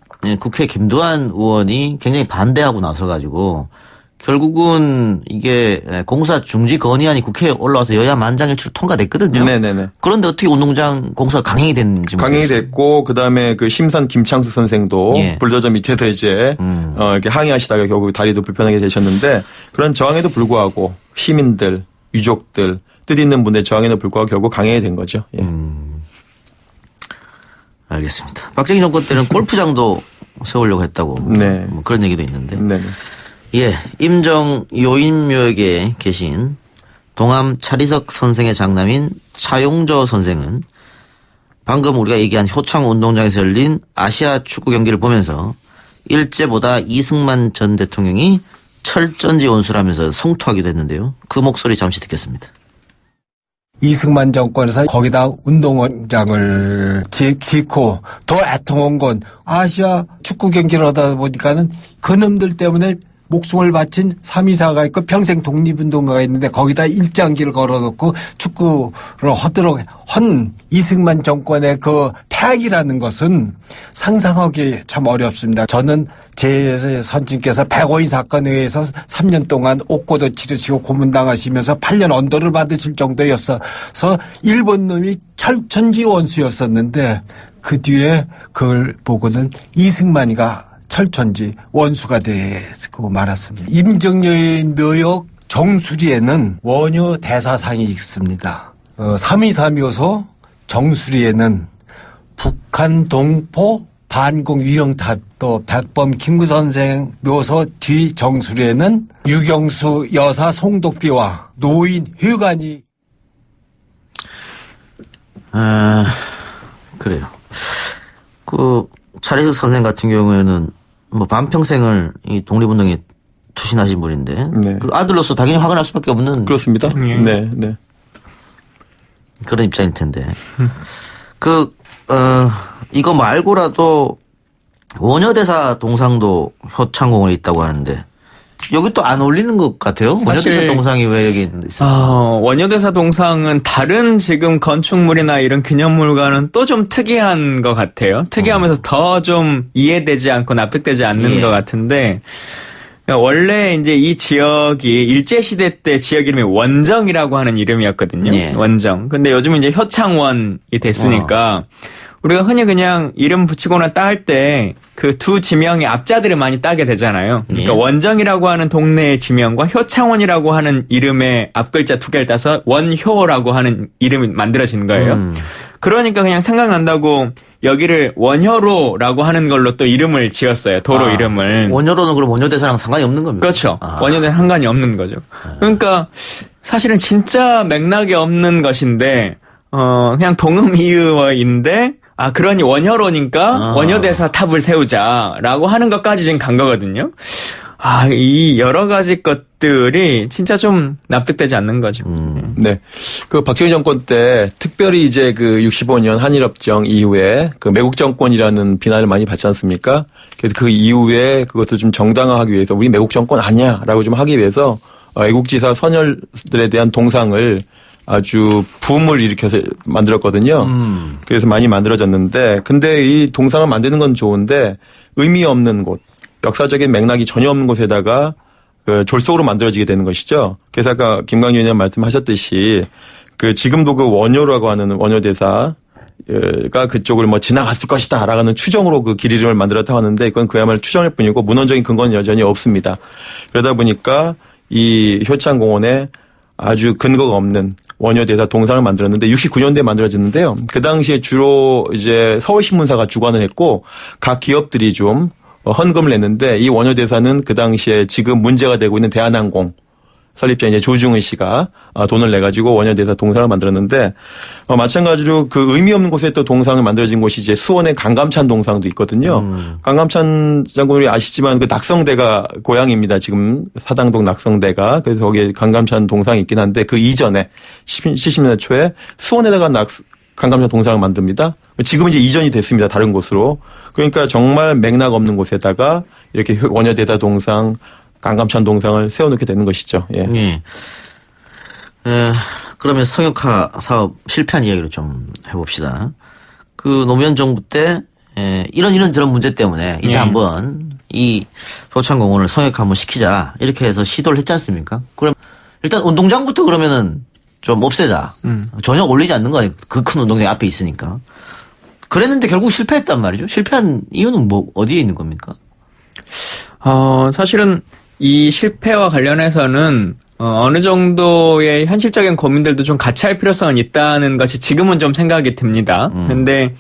국회 김두한 의원이 굉장히 반대하고 나서가지고 결국은 이게 공사 중지 건의안이 국회에 올라와서 여야 만장일치로 통과됐거든요. 네네네. 그런데 어떻게 운동장 공사가 강행이 됐는지 강행이 됐고 그다음에 그 심산 김창수 선생도 불도저 밑에서 이제 이렇게 항의하시다가 결국 다리도 불편하게 되셨는데 그런 저항에도 불구하고 시민들, 유족들, 뜻 있는 분들의 저항에도 불구하고 결국 강행이 된 거죠. 예. 알겠습니다. 박정희 정권 때는 골프장도 세우려고 했다고 네. 뭐 그런 얘기도 있는데. 네. 예, 임정 요인묘역에 계신 동암 차리석 선생의 장남인 차용저 선생은 방금 우리가 얘기한 효창 운동장에서 열린 아시아 축구 경기를 보면서 일제보다 이승만 전 대통령이 철전지 원수라면서 성토하기도 했는데요. 그 목소리 잠시 듣겠습니다. 이승만 정권에서 거기다 운동장을 짓고 더 애통한 건 아시아 축구 경기를 하다 보니까는 그놈들 때문에 목숨을 바친 3.24가 있고 평생 독립운동가가 있는데 거기다 일장기를 걸어놓고 축구를 하도록 한 이승만 정권의 그 폐악이라는 것은 상상하기 참 어렵습니다. 저는 제 선친께서 백오인 사건에 의해서 3년 동안 옥고도 치르시고 고문당하시면서 8년 언도를 받으실 정도였어서 일본 놈이 철천지 원수였었는데 그 뒤에 그걸 보고는 이승만이가 철천지 원수가 되고 말았습니다. 임정여인 묘역 정수리에는 원효 대사상이 있습니다. 323 묘소 정수리에는 북한 동포 반공 위령탑, 또 백범 김구 선생 묘소 뒤 정수리에는 유경수 여사 송독비와 노인 회관이. 그래요. 그 차례석 선생 같은 경우에는 뭐 반평생을 이 독립운동에 투신하신 분인데 네. 그 아들로서 당연히 화가 날 수밖에 없는 그렇습니다. 네, 네. 그런 입장일 텐데. 이거 말고라도 원효대사 동상도 효창공원에 있다고 하는데 여기 또 안 어울리는 것 같아요. 원효대사 동상이 왜 여기 있어요? 원효대사 동상은 다른 지금 건축물이나 이런 기념물과는 또 좀 특이한 것 같아요. 특이하면서 더 좀 이해되지 않고 납득되지 않는 것 같은데 원래 이제 이 지역이 일제시대 때 지역 이름이 원정이라고 하는 이름이었거든요. 예. 원정. 근데 요즘은 이제 효창원이 됐으니까 우리가 흔히 그냥 이름 붙이거나 따할 때 그 두 지명의 앞자들을 많이 따게 되잖아요. 그러니까 예. 원정이라고 하는 동네의 지명과 효창원이라고 하는 이름의 앞글자 두 개를 따서 원효라고 하는 이름이 만들어진 거예요. 그러니까 그냥 생각난다고 여기를 원효로라고 하는 걸로 또 이름을 지었어요. 도로 이름을. 원효로는 그럼 원효대사랑 상관이 없는 겁니까? 그렇죠. 원효대사랑 상관이 없는 거죠. 그러니까 사실은 진짜 맥락이 없는 것인데 그냥 동음이의어인데 그러니 원효로니까 원효대사 탑을 세우자라고 하는 것까지 지금 간 거거든요. 이 여러 가지 것들이 진짜 좀 납득되지 않는 거죠. 네. 그 박정희 정권 때 특별히 이제 그 65년 한일협정 이후에 그 매국 정권이라는 비난을 많이 받지 않습니까? 그래서 그 이후에 그것을 좀 정당화하기 위해서 우리 매국 정권 아니야라고 좀 하기 위해서 애국지사 선열들에 대한 동상을 아주 붐을 일으켜서 만들었거든요. 그래서 많이 만들어졌는데 근데 이 동상을 만드는 건 좋은데 의미 없는 곳, 역사적인 맥락이 전혀 없는 곳에다가 그 졸속으로 만들어지게 되는 것이죠. 그래서 아까 김광준 의원 말씀하셨듯이 그 지금도 그 원효라고 하는 원효대사가 그쪽을 뭐 지나갔을 것이다라고 하는 추정으로 그 길 이름을 만들었다고 하는데 이건 그야말로 추정일 뿐이고 문헌적인 근거는 여전히 없습니다. 그러다 보니까 이 효창공원에 아주 근거가 없는 원효대사 동상을 만들었는데 69년대에 만들어졌는데요. 그 당시에 주로 이제 서울신문사가 주관을 했고 각 기업들이 좀 헌금을 냈는데 이 원효대사는 그 당시에 지금 문제가 되고 있는 대한항공 설립자 이제 조중의 씨가 돈을 내가지고 원효대사 동상을 만들었는데 마찬가지로 그 의미 없는 곳에 또 동상을 만들어진 곳이 이제 수원의 강감찬 동상도 있거든요. 강감찬 장군이 아시지만 그 낙성대가 고향입니다. 지금 사당동 낙성대가. 그래서 거기에 강감찬 동상이 있긴 한데 그 이전에 70년대 초에 수원에다가 강감찬 동상을 만듭니다. 지금은 이제 이전이 됐습니다. 다른 곳으로. 그러니까 정말 맥락 없는 곳에다가 이렇게 원효대사 동상 강감찬 동상을 세워놓게 되는 것이죠. 예. 그러면 성역화 사업 실패한 이야기를 좀 해봅시다. 그 노무현 정부 때 이런 저런 문제 때문에 이제 한번 이 효창공원을 성역화 한번 시키자 이렇게 해서 시도를 했지 않습니까? 그럼 일단 운동장부터 그러면은 좀 없애자. 전혀 어울리지 않는 거 아니에요? 그 큰 운동장 앞에 있으니까. 그랬는데 결국 실패했단 말이죠. 실패한 이유는 뭐 어디에 있는 겁니까? 사실은 이 실패와 관련해서는 어느 정도의 현실적인 고민들도 좀 같이 할 필요성은 있다는 것이 지금은 좀 생각이 듭니다. 근데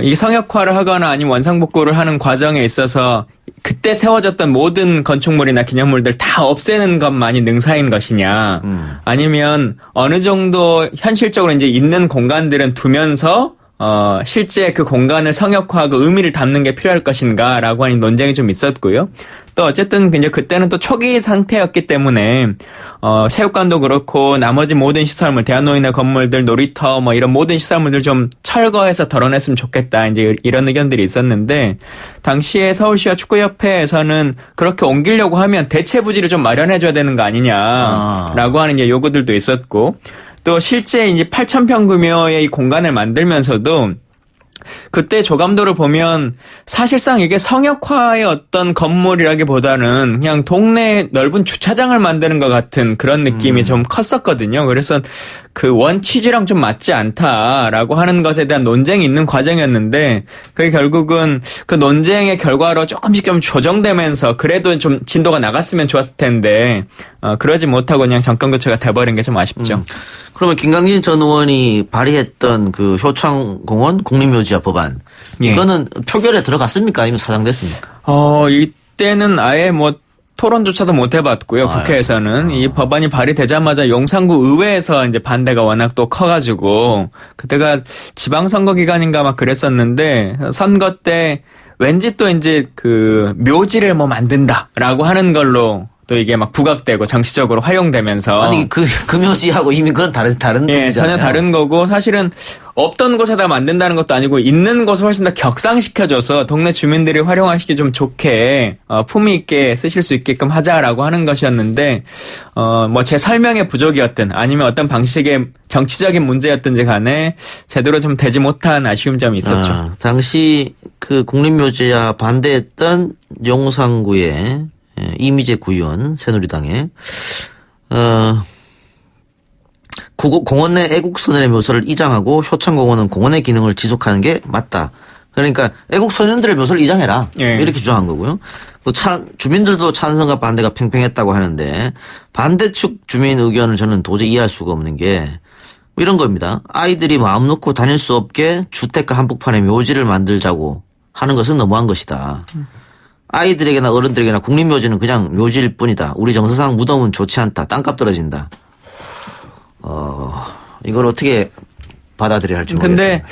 이 성역화를 하거나 아니면 원상복구를 하는 과정에 있어서 그때 세워졌던 모든 건축물이나 기념물들 다 없애는 것만이 능사인 것이냐, 아니면 어느 정도 현실적으로 이제 있는 공간들은 두면서 실제 그 공간을 성역화하고 의미를 담는 게 필요할 것인가라고 하는 논쟁이 좀 있었고요. 또 어쨌든 이제 그때는 또 초기 상태였기 때문에 체육관도 그렇고 나머지 모든 시설물, 대한노인의 건물들, 놀이터 뭐 이런 모든 시설물들 좀 철거해서 덜어냈으면 좋겠다. 이제 이런 의견들이 있었는데 당시에 서울시와 축구협회에서는 그렇게 옮기려고 하면 대체 부지를 좀 마련해줘야 되는 거 아니냐라고 하는 이제 요구들도 있었고. 또 실제 이제 8,000평 규모의 이 공간을 만들면서도 그때 조감도를 보면 사실상 이게 성역화의 어떤 건물이라기보다는 그냥 동네 넓은 주차장을 만드는 것 같은 그런 느낌이 좀 컸었거든요. 그래서 그 원 취지랑 좀 맞지 않다라고 하는 것에 대한 논쟁이 있는 과정이었는데 그게 결국은 그 논쟁의 결과로 조금씩 좀 조정되면서 그래도 좀 진도가 나갔으면 좋았을 텐데 그러지 못하고 그냥 정권 교체가 돼버린 게 좀 아쉽죠. 그러면 김강진 전 의원이 발의했던 그 효창공원 국립묘지화 법안 이거는 표결에 들어갔습니까? 아니면 사장됐습니까? 이때는 아예 뭐 토론조차도 못 해봤고요. 국회에서는 이 법안이 발의되자마자 용산구 의회에서 이제 반대가 워낙 또 커가지고 그때가 지방선거 기간인가 막 그랬었는데 선거 때 왠지 또 이제 그 묘지를 뭐 만든다라고 하는 걸로 또 이게 막 부각되고 정치적으로 활용되면서 아니 그 묘지하고 이미 그건 다른 예, 전혀 다른 거고 사실은 없던 곳에다 만든다는 것도 아니고 있는 곳을 훨씬 더 격상시켜줘서 동네 주민들이 활용하시기 좀 좋게 품위 있게 쓰실 수 있게끔 하자라고 하는 것이었는데 뭐 제 설명의 부족이었든 아니면 어떤 방식의 정치적인 문제였든지 간에 제대로 좀 되지 못한 아쉬운 점이 있었죠. 당시 그 국립묘지화 반대했던 용산구의 이미재 구의원 새누리당에 공원 내 애국소년의 묘소를 이장하고 효창공원은 공원의 기능을 지속하는 게 맞다. 그러니까 애국소년들의 묘소를 이장해라. 이렇게 주장한 거고요. 또 주민들도 찬성과 반대가 팽팽했다고 하는데 반대측 주민 의견을 저는 도저히 이해할 수가 없는 게 이런 겁니다. 아이들이 마음 놓고 다닐 수 없게 주택가 한복판에 묘지를 만들자고 하는 것은 너무한 것이다. 아이들에게나 어른들에게나 국립묘지는 그냥 묘지일 뿐이다. 우리 정서상 무덤은 좋지 않다. 땅값 떨어진다. 이걸 어떻게 받아들여야 할지 모르겠어요. 근데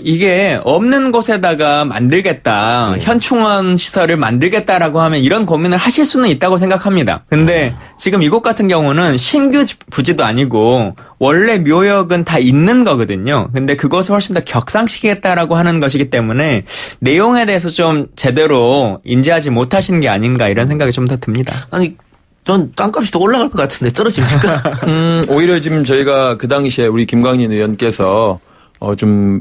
이게 없는 곳에다가 만들겠다. 현충원 시설을 만들겠다라고 하면 이런 고민을 하실 수는 있다고 생각합니다. 근데 지금 이곳 같은 경우는 신규 부지도 아니고 원래 묘역은 다 있는 거거든요. 근데 그것을 훨씬 더 격상시키겠다라고 하는 것이기 때문에 내용에 대해서 좀 제대로 인지하지 못하신 게 아닌가 이런 생각이 좀 더 듭니다. 아니 전 땅값이 더 올라갈 것 같은데 떨어집니까? 오히려 지금 저희가 그 당시에 우리 김광진 의원께서 좀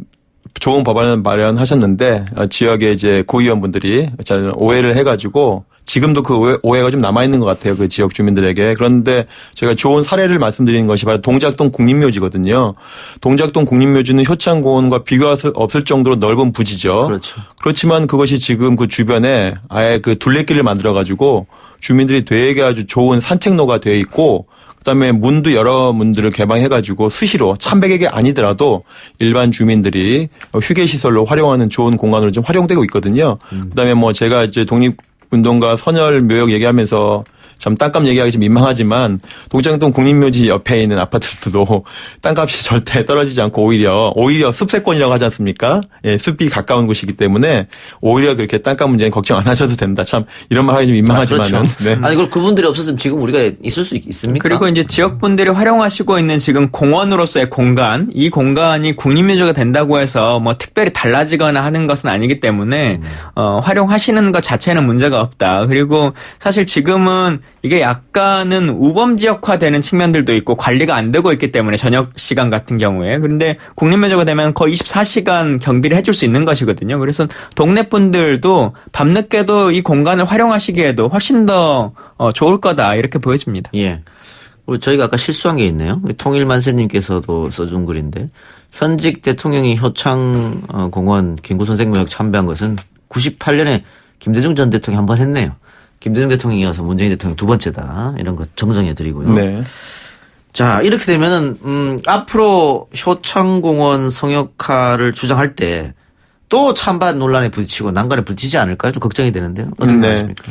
좋은 법안을 마련하셨는데 지역의 이제 구의원분들이 잘 오해를 해가지고 지금도 그 오해가 좀 남아있는 것 같아요. 그 지역 주민들에게. 그런데 제가 좋은 사례를 말씀드리는 것이 바로 동작동 국립묘지거든요. 동작동 국립묘지는 효창공원과 비교할 수 없을 정도로 넓은 부지죠. 그렇죠. 그렇지만 그것이 지금 그 주변에 아예 그 둘레길을 만들어가지고 주민들이 되게 아주 좋은 산책로가 되어 있고 그다음에 문도 여러 문들을 개방해가지고 수시로 1,100개 아니더라도 일반 주민들이 휴게시설로 활용하는 좋은 공간으로 좀 활용되고 있거든요. 그다음에 뭐 제가 이제 독립운동가 선열 묘역 얘기하면서 참 땅값 얘기하기 좀 민망하지만 동작동 국립묘지 옆에 있는 아파트들도 땅값이 절대 떨어지지 않고 오히려 숲세권이라고 하지 않습니까? 예, 숲이 가까운 곳이기 때문에 오히려 그렇게 땅값 문제는 걱정 안 하셔도 된다. 참 이런 말 하기 좀 민망하지만은. 그렇죠. 네. 아니 그럼 그분들이 없었으면 지금 우리가 있을 수 있습니까? 그리고 이제 지역분들이 활용하시고 있는 지금 공원으로서의 공간, 이 공간이 국립묘지가 된다고 해서 뭐 특별히 달라지거나 하는 것은 아니기 때문에 활용하시는 것 자체는 문제가 없다. 그리고 사실 지금은 이게 약간은 우범지역화되는 측면들도 있고 관리가 안 되고 있기 때문에 저녁 시간 같은 경우에. 그런데 국립묘지가 되면 거의 24시간 경비를 해줄 수 있는 것이거든요. 그래서 동네 분들도 밤늦게도 이 공간을 활용하시기에도 훨씬 더 좋을 거다 이렇게 보여집니다. 예. 그리고 저희가 아까 실수한 게 있네요. 통일만세님께서도 써준 글인데 현직 대통령이 효창공원 김구선 생명역 참배한 것은 98년에 김대중 전 대통령이 한 번 했네요. 김대중 대통령이 이어서 문재인 대통령 두 번째다. 이런 거 정정해드리고요. 네. 자, 이렇게 되면은, 앞으로 효창공원 성역화를 주장할 때 또 찬반 논란에 부딪히고 난관에 부딪히지 않을까요? 좀 걱정이 되는데요. 어떻게 생각하십니까?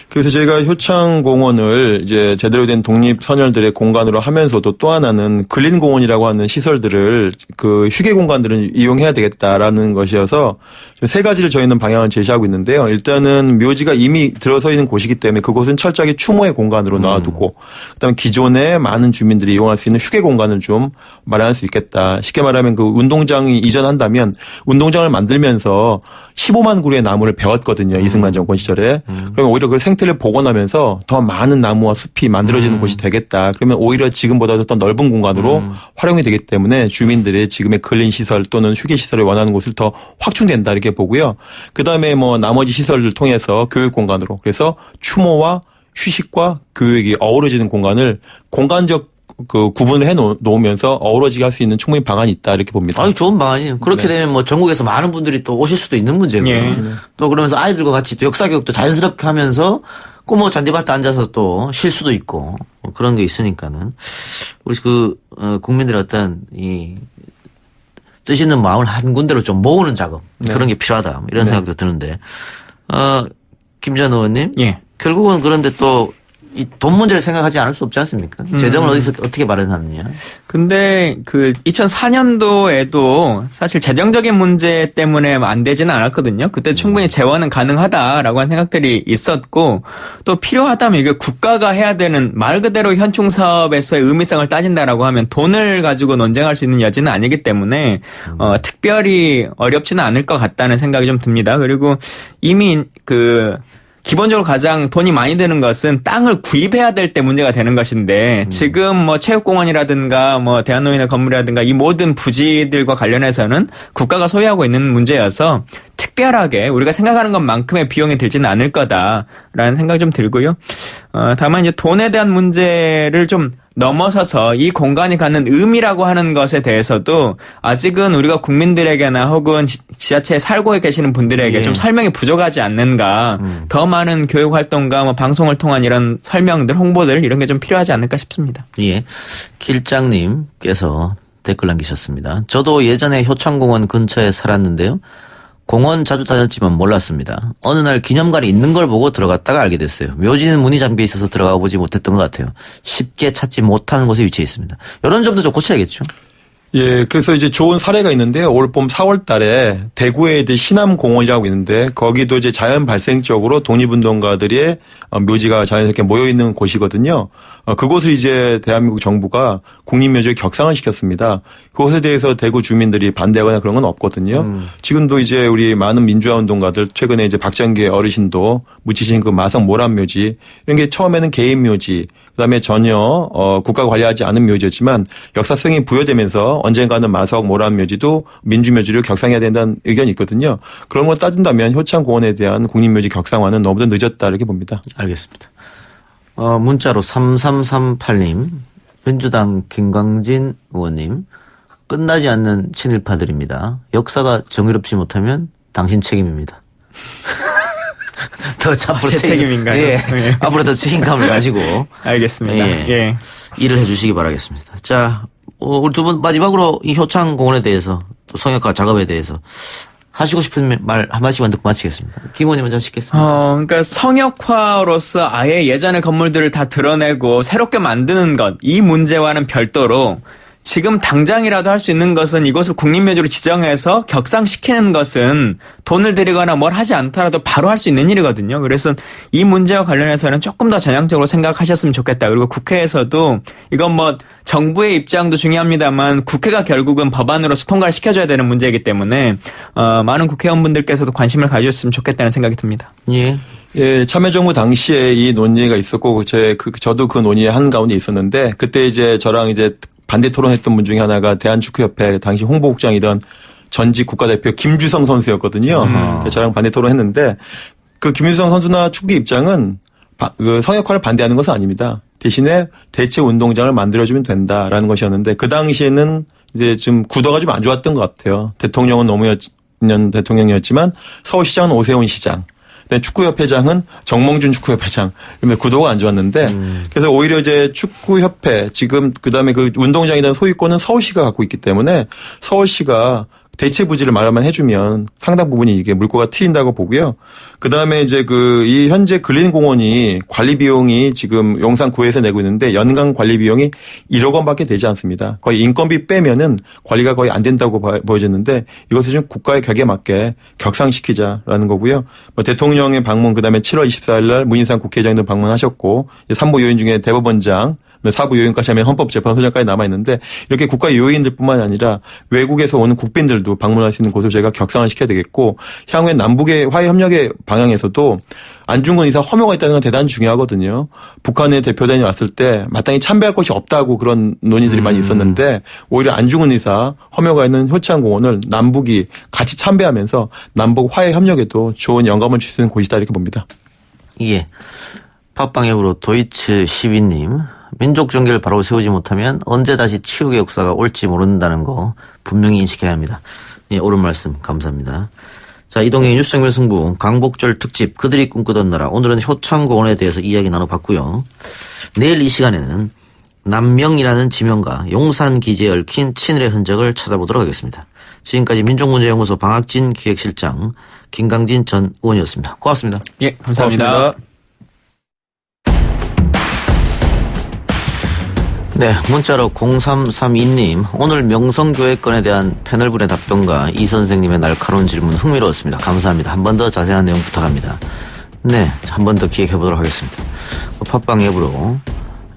그래서 저희가 효창공원을 이제 제대로 된 독립선열들의 공간으로 하면서도 또 하나는 근린공원이라고 하는 시설들을 그 휴게 공간들을 이용해야 되겠다라는 것이어서 세 가지를 저희는 방향을 제시하고 있는데요. 일단은 묘지가 이미 들어서 있는 곳이기 때문에 그곳은 철저하게 추모의 공간으로 놔두고 그다음에 기존에 많은 주민들이 이용할 수 있는 휴게 공간을 좀 마련할 수 있겠다. 쉽게 말하면 그 운동장이 이전한다면 운동장을 만들면서 하면서 15만 그루의 나무를 베었거든요. 이승만 정권 시절에. 그러면 오히려 그 생태를 복원하면서 더 많은 나무와 숲이 만들어지는 곳이 되겠다. 그러면 오히려 지금보다도 더 넓은 공간으로 활용이 되기 때문에 주민들의 지금의 근린 시설 또는 휴게 시설을 원하는 곳을 더 확충된다 이렇게 보고요. 그다음에 뭐 나머지 시설을 통해서 교육 공간으로 그래서 추모와 휴식과 교육이 어우러지는 공간을 공간적 그 구분을 해 놓으면서 어우러지게 할 수 있는 충분히 방안이 있다 이렇게 봅니다. 아주 좋은 방안이에요. 그렇게 되면 뭐 전국에서 많은 분들이 또 오실 수도 있는 문제고요. 예. 또 그러면서 아이들과 같이 또 역사 교육도 자연스럽게 하면서 꼭 뭐 잔디밭에 앉아서 또 쉴 수도 있고 뭐 그런 게 있으니까는 우리 국민들의 어떤 이 뜻 있는 마음을 한 군데로 좀 모으는 작업 그런 게 필요하다 이런 생각도 드는데 김 전 의원님 결국은 그런데 또 이 돈 문제를 생각하지 않을 수 없지 않습니까? 재정을 어디서 어떻게 마련하느냐. 근데 그 2004년도에도 사실 재정적인 문제 때문에 안 되지는 않았거든요. 그때 충분히 재원은 가능하다라고 하는 생각들이 있었고 또 필요하다면 이게 국가가 해야 되는 말 그대로 현충 사업에서의 의미성을 따진다라고 하면 돈을 가지고 논쟁할 수 있는 여지는 아니기 때문에 특별히 어렵지는 않을 것 같다는 생각이 좀 듭니다. 그리고 이미 기본적으로 가장 돈이 많이 드는 것은 땅을 구입해야 될 때 문제가 되는 것인데 지금 뭐 체육공원이라든가 뭐 대한노인의 건물이라든가 이 모든 부지들과 관련해서는 국가가 소유하고 있는 문제여서 특별하게 우리가 생각하는 것만큼의 비용이 들지는 않을 거다라는 생각이 좀 들고요. 다만 이제 돈에 대한 문제를 좀 넘어서서 이 공간이 갖는 의미라고 하는 것에 대해서도 아직은 우리가 국민들에게나 혹은 지자체에 살고 계시는 분들에게 좀 설명이 부족하지 않는가. 더 많은 교육 활동과 뭐 방송을 통한 이런 설명들, 홍보들 이런 게 좀 필요하지 않을까 싶습니다. 예. 길장님께서 댓글 남기셨습니다. 저도 예전에 효창공원 근처에 살았는데요. 공원 자주 다녔지만 몰랐습니다. 어느 날 기념관이 있는 걸 보고 들어갔다가 알게 됐어요. 묘지는 문이 잠겨 있어서 들어가 보지 못했던 것 같아요. 쉽게 찾지 못하는 곳에 위치해 있습니다. 이런 점도 좀 고쳐야겠죠. 예, 그래서 이제 좋은 사례가 있는데 올 봄 4월 달에 대구에 이제 신암공원이라고 있는데 거기도 이제 자연 발생적으로 독립운동가들의 묘지가 자연스럽게 모여 있는 곳이거든요. 그곳을 이제 대한민국 정부가 국립묘지를 격상을 시켰습니다. 그것에 대해서 대구 주민들이 반대하거나 그런 건 없거든요. 지금도 이제 우리 많은 민주화 운동가들 최근에 이제 박정계 어르신도 묻히신 그 마성 모란묘지 이런 게 처음에는 개인 묘지 그다음에 전혀 국가가 관리하지 않은 묘지였지만 역사성이 부여되면서 언젠가는 마석 모란묘지도 민주묘지로 격상해야 된다는 의견이 있거든요. 그런 걸 따진다면 효창공원에 대한 국립묘지 격상화는 너무도 늦었다 이렇게 봅니다. 알겠습니다. 문자로 3338님, 민주당 김광진 의원님, 끝나지 않는 친일파들입니다. 역사가 정의롭지 못하면 당신 책임입니다. 더 앞으로 제 책임인가요? 예. 예. 앞으로 더 책임감을 가지고. 알겠습니다. 예. 일을 해주시기 바라겠습니다. 자, 우리 두 분 마지막으로 이 효창공원에 대해서 또 성역화 작업에 대해서 하시고 싶은 말 한마디만 듣고 마치겠습니다. 김 의원님 먼저 하시겠습니다. 그러니까 성역화로서 아예 예전의 건물들을 다 드러내고 새롭게 만드는 것, 이 문제와는 별도로 지금 당장이라도 할 수 있는 것은 이것을 국립묘지로 지정해서 격상시키는 것은 돈을 들이거나 뭘 하지 않더라도 바로 할 수 있는 일이거든요. 그래서 이 문제와 관련해서는 조금 더 전향적으로 생각하셨으면 좋겠다. 그리고 국회에서도 이건 뭐 정부의 입장도 중요합니다만 국회가 결국은 법안으로서 통과를 시켜줘야 되는 문제이기 때문에 많은 국회의원분들께서도 관심을 가지셨으면 좋겠다는 생각이 듭니다. 예. 예, 참여정부 당시에 이 논의가 있었고 저도 그 논의의 한 가운데 있었는데 그때 이제 저랑 이제 반대 토론했던 분 중에 하나가 대한축구협회 당시 홍보국장이던 전직 국가대표 김주성 선수였거든요. 저랑 반대 토론했는데 그 김주성 선수나 축구 입장은 그 성역화를 반대하는 것은 아닙니다. 대신에 대체 운동장을 만들어주면 된다라는 것이었는데 그 당시에는 이제 좀 구도가 좀 안 좋았던 것 같아요. 대통령은 노무현 대통령이었지만 서울시장은 오세훈 시장. 축구협회장은 정몽준 축구협회장. 그런데 구도가 안 좋았는데 그래서 오히려 이제 축구협회 지금 그다음에 그 운동장에 대한 소유권은 서울시가 갖고 있기 때문에 서울시가 대체 부지를 마련만 해주면 상당 부분이 이게 물꼬가 트인다고 보고요. 그 다음에 이제 이 현재 근린공원이 관리 비용이 지금 용산구에서 내고 있는데 연간 관리 비용이 1억 원밖에 되지 않습니다. 거의 인건비 빼면은 관리가 거의 안 된다고 보여졌는데 이것을 좀 국가의 격에 맞게 격상시키자라는 거고요. 대통령의 방문 그 다음에 7월 24일 날 문인상 국회의장도 방문하셨고 3부 요인 중에 대법원장 사부 요인까지 하면 헌법재판소장까지 남아있는데 이렇게 국가 요인들뿐만 아니라 외국에서 오는 국빈들도 방문할 수 있는 곳을 저희가 격상화시켜야 되겠고 향후에 남북의 화해 협력의 방향에서도 안중근 의사 허묘가 있다는 건 대단히 중요하거든요. 북한의 대표단이 왔을 때 마땅히 참배할 곳이 없다고 그런 논의들이 많이 있었는데 오히려 안중근 의사 허묘가 있는 효창공원을 남북이 같이 참배하면서 남북 화해 협력에도 좋은 영감을 줄 수 있는 곳이다 이렇게 봅니다. 예. 팟빵 앱으로 도이츠 12님, 민족 종교를 바로 세우지 못하면 언제 다시 치욕의 역사가 올지 모른다는 거 분명히 인식해야 합니다. 예, 옳은 말씀 감사합니다. 자, 이동의 뉴스 정면 승부 광복절 특집 그들이 꿈꾸던 나라, 오늘은 효창공원에 대해서 이야기 나눠봤고요. 내일 이 시간에는 남명이라는 지명과 용산 기지에 얽힌 친일의 흔적을 찾아보도록 하겠습니다. 지금까지 민족문제연구소 방학진 기획실장 김강진 전 의원이었습니다. 고맙습니다. 예, 감사합니다. 고맙습니다. 네, 문자로 0332님, 오늘 명성교회 건에 대한 패널분의 답변과 이 선생님의 날카로운 질문 흥미로웠습니다. 감사합니다. 한 번 더 자세한 내용 부탁합니다. 네, 한 번 더 기획해보도록 하겠습니다. 팟빵 앱으로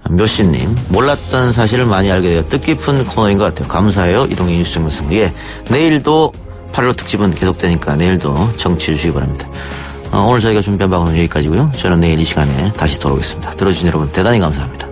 묘씨님, 몰랐던 사실을 많이 알게 되어 뜻깊은 코너인 것 같아요. 감사해요. 이동의 뉴스 정면승부. 예, 내일도 8월 특집은 계속되니까 내일도 청취해 주시기 바랍니다. 오늘 저희가 준비한 방송은 여기까지고요. 저는 내일 이 시간에 다시 돌아오겠습니다. 들어주신 여러분 대단히 감사합니다.